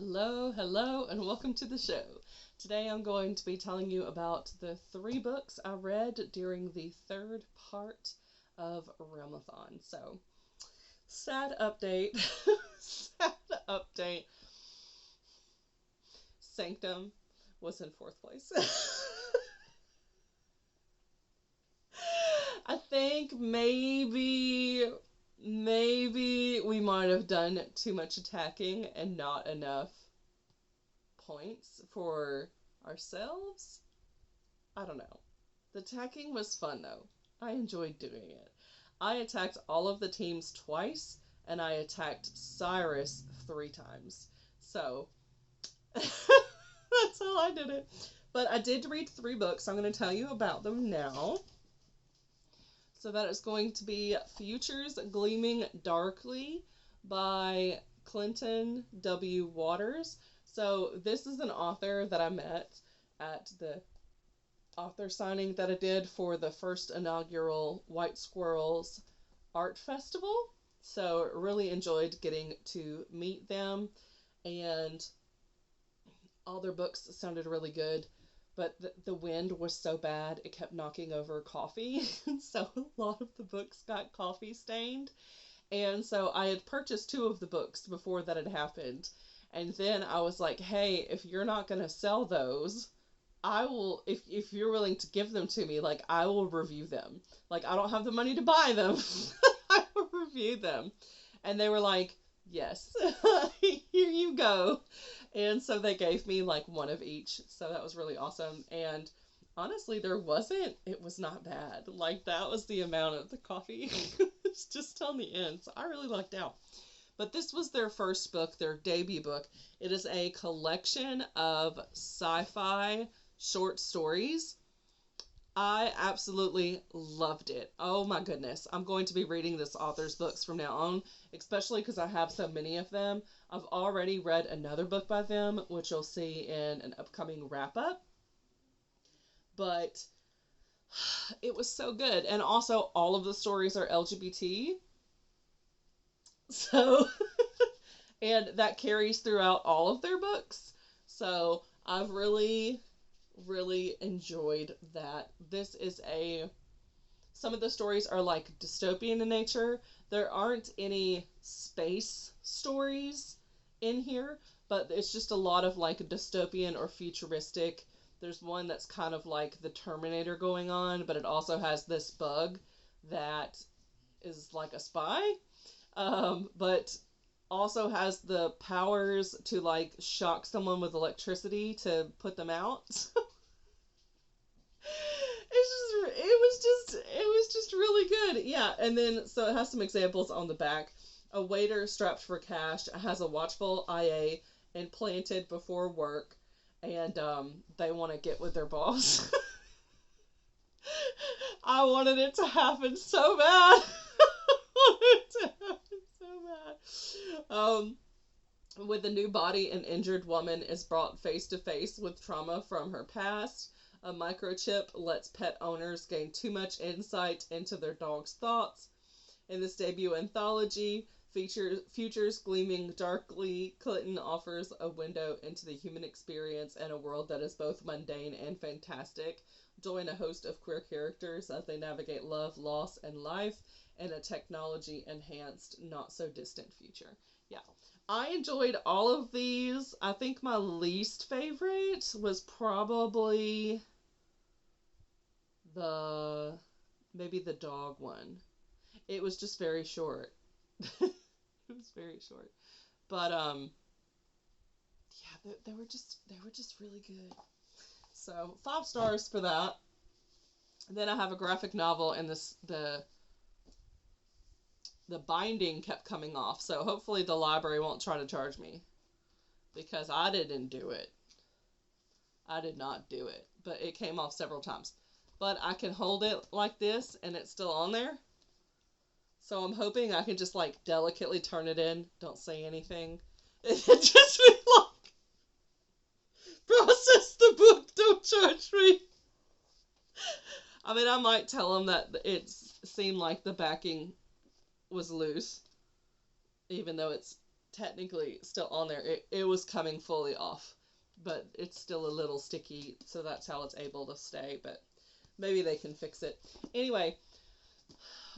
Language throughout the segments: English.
Hello, and welcome to the show. Today I'm going to be telling you about the 3 books I read during the 3rd part of Realmathon. So, sad update. Sad update. Sanctum was in 4th place. I think maybe we might have done too much attacking and not enough points for ourselves. I don't know. The attacking was fun though. I enjoyed doing it. I attacked all of the teams twice, and I attacked Cyrus 3 times. So, that's how I did it. But I did read 3 books. I'm going to tell you about them now. So that is going to be Futures Gleaming Darkly by Clinton W. Waters. So this is an author that I met at the author signing that I did for the first inaugural White Squirrels Art Festival. So really enjoyed getting to meet them, and all their books sounded really good. But the wind was so bad, it kept knocking over coffee. So a lot of the books got coffee stained. And so I had purchased 2 of the books before that had happened. And then I was like, hey, if you're not going to sell those, I will, if you're willing to give them to me, like, I will review them. Like, I don't have the money to buy them. I will review them. And they were like, yes, here you go. And so they gave me like 1 of each. So that was really awesome. And honestly, it was not bad. Like, that was the amount of the coffee. It's just on the end. So I really lucked out. But this was their first book, their debut book. It is a collection of sci-fi short stories. I absolutely loved it. Oh my goodness. I'm going to be reading this author's books from now on, especially because I have so many of them. I've already read another book by them, which you'll see in an upcoming wrap-up. But it was so good. And also, all of the stories are LGBT. So, and that carries throughout all of their books. So, I've really enjoyed that. Some of the stories are like dystopian in nature. There aren't any space stories in here, but it's just a lot of like dystopian or futuristic. There's one that's kind of like the Terminator going on, but it also has this bug that is like a spy, but also has the powers to like shock someone with electricity to put them out. It was just really good. Yeah, and then so it has some examples on the back. A waiter strapped for cash has a watchful IA implanted before work, and they want to get with their boss. I wanted it to happen so bad. I wanted it to happen so bad. With a new body, an injured woman is brought face to face with trauma from her past. A microchip lets pet owners gain too much insight into their dog's thoughts. In this debut anthology, Futures Gleaming Darkly, Clinton offers a window into the human experience and a world that is both mundane and fantastic. Join a host of queer characters as they navigate love, loss, and life in a technology-enhanced, not-so-distant future. Yeah. I enjoyed all of these. I think my least favorite was probably maybe the dog one. It was just very short. It was very short. But yeah, they were just really good. So 5 stars for that. And then I have a graphic novel, and the binding kept coming off. So hopefully the library won't try to charge me, because I didn't do it. I did not do it, but it came off several times. But I can hold it like this and it's still on there. So I'm hoping I can just like delicately turn it in. Don't say anything. It just be like, process the book, don't charge me. I mean, I might tell them that it seemed like the backing was loose, even though it's technically still on there. It was coming fully off, but it's still a little sticky, so that's how it's able to stay, but maybe they can fix it. Anyway,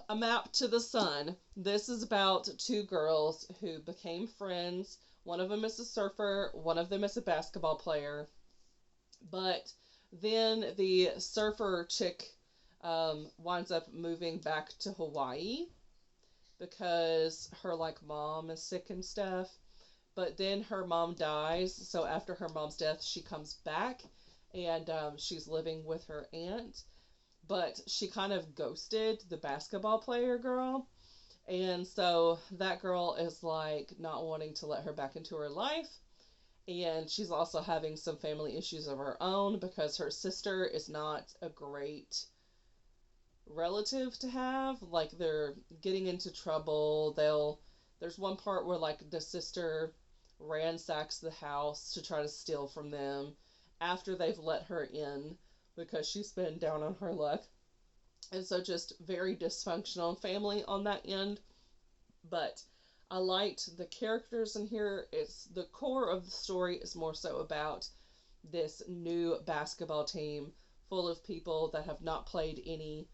A Map to the Sun. This is about two girls who became friends. One of them is a surfer, one of them is a basketball player. But then the surfer chick winds up moving back to Hawaii because her mom is sick and stuff. But then her mom dies, so after her mom's death, she comes back and she's living with her aunt. But she kind of ghosted the basketball player girl. And so that girl is not wanting to let her back into her life. And she's also having some family issues of her own because her sister is not a great relative to have. They're getting into trouble. There's one part where the sister ransacks the house to try to steal from them after they've let her in because she's been down on her luck. And so just very dysfunctional family on that end. But I liked the characters in here. It's the core of the story is more so about this new basketball team full of people that have not played any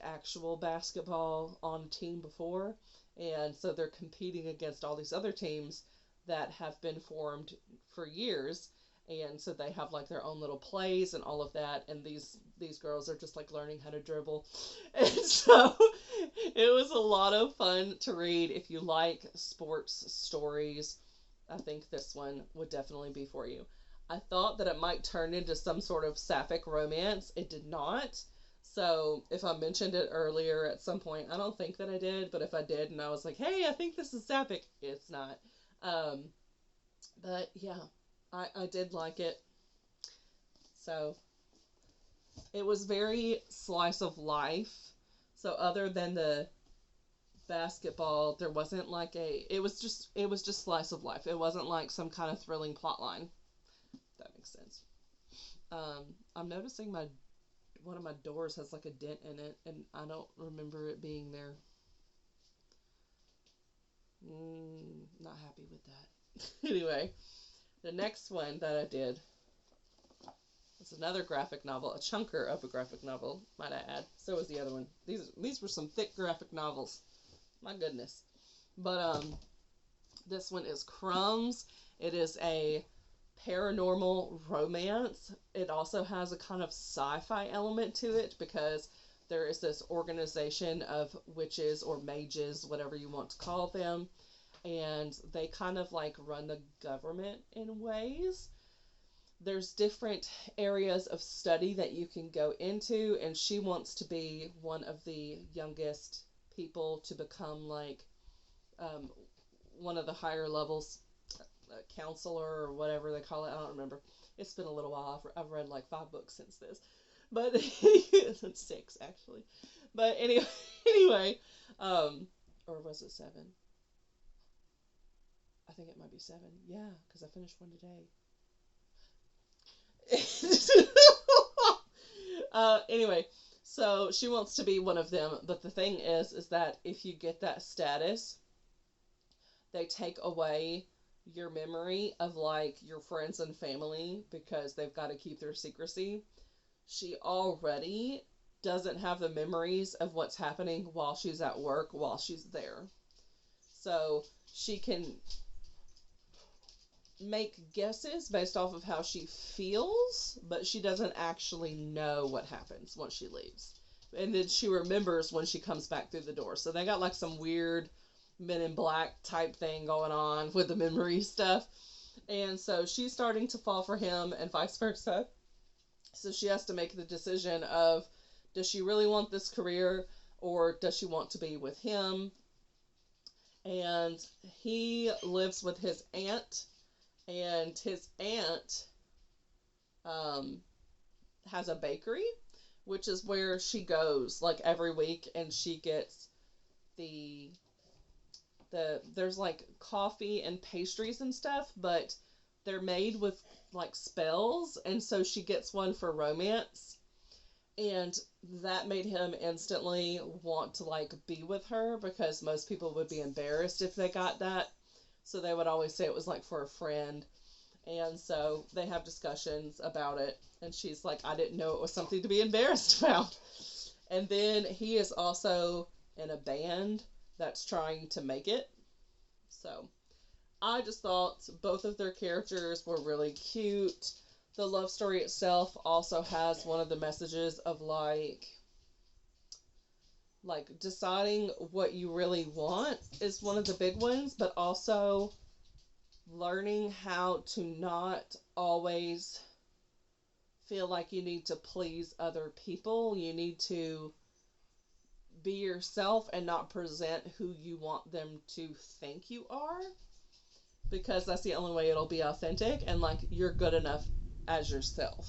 actual basketball on a team before. And so they're competing against all these other teams that have been formed for years. And so they have their own little plays and all of that. And these girls are just learning how to dribble. And so it was a lot of fun to read. If you like sports stories, I think this one would definitely be for you. I thought that it might turn into some sort of sapphic romance. It did not. So if I mentioned it earlier at some point, I don't think that I did. But if I did and I was like, hey, I think this is sapphic, it's not. But yeah. I did like it. So it was very slice of life. So other than the basketball, there wasn't it was just slice of life. It wasn't some kind of thrilling plot line. If that makes sense. I'm noticing one of my doors has a dent in it, and I don't remember it being there. Not happy with that. Anyway. The next one that I did was another graphic novel, a chunker of a graphic novel, might I add. So was the other one. These were some thick graphic novels. My goodness. But this one is Crumbs. It is a paranormal romance. It also has a kind of sci-fi element to it because there is this organization of witches or mages, whatever you want to call them. And they kind of run the government in ways. There's different areas of study that you can go into, and she wants to be one of the youngest people to become one of the higher levels, counselor or whatever they call it. I don't remember. It's been a little while. I've read 5 books since this, but 6 actually. But anyway, or was it 7? I think it might be 7. Yeah, because I finished one today. Anyway, so she wants to be one of them, but the thing is that if you get that status, they take away your memory of your friends and family because they've got to keep their secrecy. She already doesn't have the memories of what's happening while she's at work, while she's there. So she can make guesses based off of how she feels, but she doesn't actually know what happens once she leaves. And then she remembers when she comes back through the door. So they got some weird Men in Black type thing going on with the memory stuff. And so she's starting to fall for him and vice versa. So she has to make the decision of, does she really want this career or does she want to be with him? And he lives with his aunt. And his aunt has a bakery, which is where she goes every week, and she gets there's coffee and pastries and stuff, but they're made with spells, and so she gets one for romance, and that made him instantly want to be with her because most people would be embarrassed if they got that So they would always say it was like for a friend. And so they have discussions about it. And she's like, I didn't know it was something to be embarrassed about. And then he is also in a band that's trying to make it. So I just thought both of their characters were really cute. The love story itself also has one of the messages of like deciding what you really want is one of the big ones, but also learning how to not always feel like you need to please other people. You need to be yourself and not present who you want them to think you are, because that's the only way it'll be authentic and like you're good enough as yourself.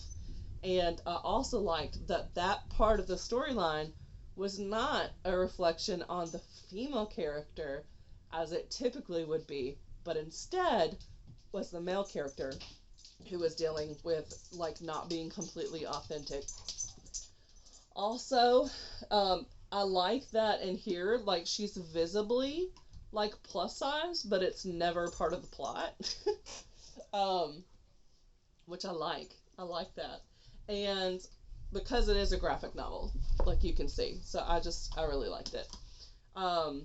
And I also liked that that part of the storyline was not a reflection on the female character as it typically would be, but instead was the male character who was dealing with like not being completely authentic. Also, I like that in here, like she's visibly like plus size, but it's never part of the plot. Which I like. I like that. And because it is a graphic novel, like you can see. So I really liked it. I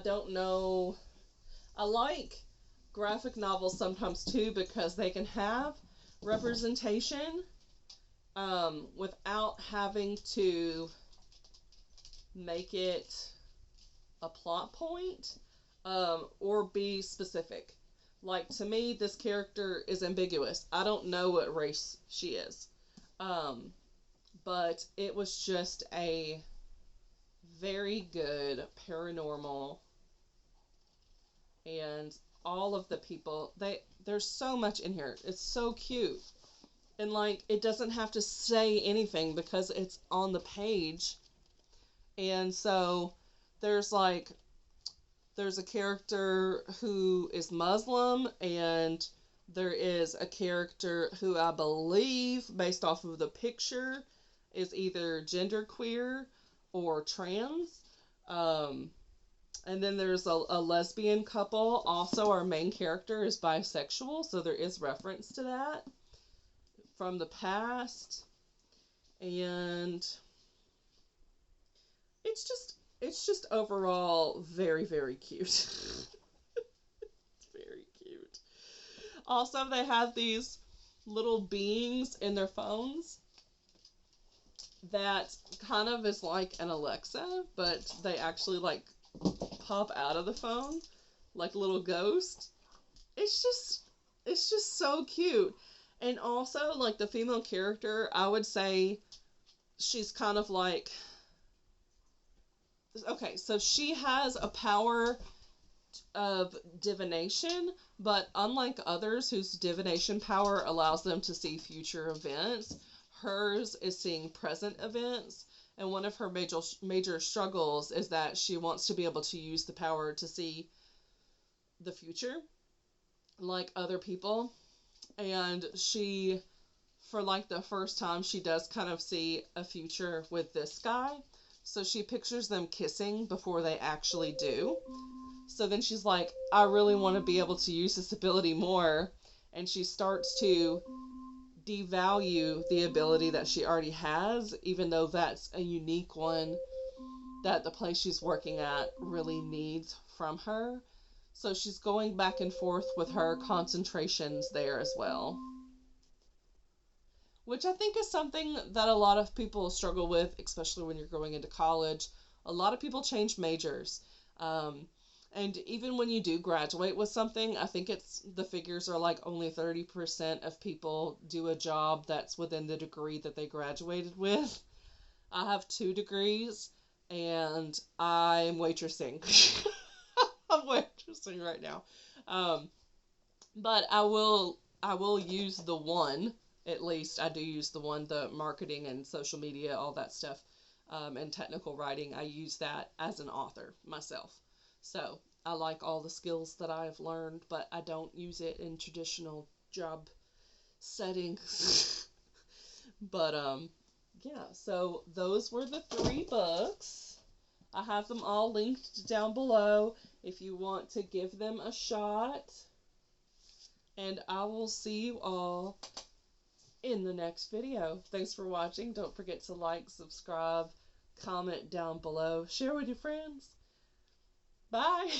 don't know. I like graphic novels sometimes too because they can have representation without having to make it a plot point or be specific. Like, to me, this character is ambiguous. I don't know what race she is. But it was just a very good paranormal, and all of the people, there's so much in here. It's so cute. And, like, it doesn't have to say anything because it's on the page. And so there's a character who is Muslim, and there is a character who I believe, based off of the picture, is either genderqueer or trans. And then there's a lesbian couple. Also, our main character is bisexual, so there is reference to that from the past. And it's just overall very, very cute. It's very cute. Also, they have these little beings in their phones that kind of is like an Alexa, but they actually like pop out of the phone like little ghosts. It's just so cute. And also, like, the female character, I would say she's kind of like, okay, so she has a power of divination, but unlike others whose divination power allows them to see future events, hers is seeing present events. And one of her major struggles is that she wants to be able to use the power to see the future like other people. And she, for like the first time, she does kind of see a future with this guy. So she pictures them kissing before they actually do. So then she's like, I really want to be able to use this ability more. And she starts to devalue the ability that she already has, even though that's a unique one that the place she's working at really needs from her. So she's going back and forth with her concentrations there as well. Which I think is something that a lot of people struggle with, especially when you're going into college. A lot of people change majors. And even when you do graduate with something, I think the figures are like only 30% of people do a job that's within the degree that they graduated with. I have 2 degrees, and I'm waitressing. I'm waitressing right now. But I will use the one, at least I do use the one, the marketing and social media, all that stuff, and technical writing. I use that as an author myself. So I like all the skills that I've learned, but I don't use it in traditional job settings. But yeah, so those were the 3 books. I have them all linked down below if you want to give them a shot. And I will see you all in the next video. Thanks for watching. Don't forget to like, subscribe, comment down below, share with your friends. Bye.